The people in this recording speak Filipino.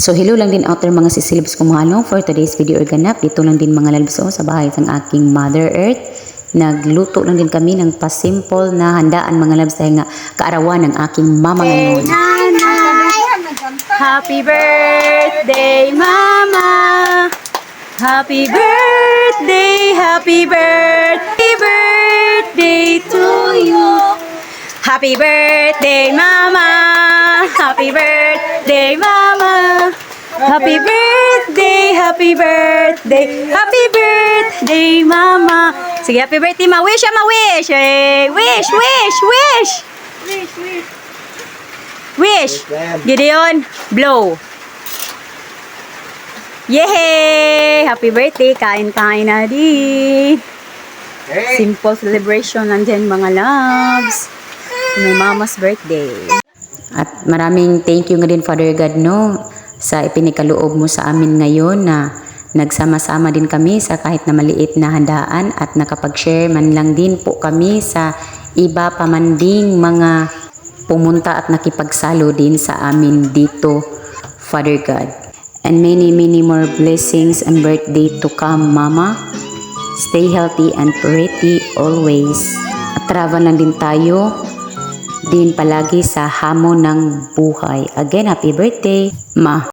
So hello lang din out there mga sisilibs ko mga ano, for today's video or ganap. Dito lang din mga lalabs sa bahay ng aking Mother Earth. Nagluto lang din kami ng pasimple na handaan mga labs dahil nga kaarawan ng aking mama ngayon. Happy birthday, Mama! Happy birthday, happy birthday to you. Happy birthday, Mama! Happy birthday, Mama! Happy birthday, happy birthday, happy birthday, Mama! Sige, happy birthday, ma. Wish, ma. Wish! Wish, wish, wish! Wish, wish. Wish! Gideon, blow. Yay! Happy birthday! Kain-kain na di. Simple celebration nandyan mga loves. May mama's birthday. At maraming thank you nga din Father God no sa ipinikaloob mo sa amin ngayon na nagsama-sama din kami sa kahit na maliit na handaan at nakapag-share man lang din po kami sa iba pa man ding mga pumunta at nakipagsalo din sa amin dito, Father God. And many more blessings and birthday to come, Mama. Stay healthy and pretty always. At travel lang din tayo din palagi sa hamon ng buhay. Again, happy birthday, Ma.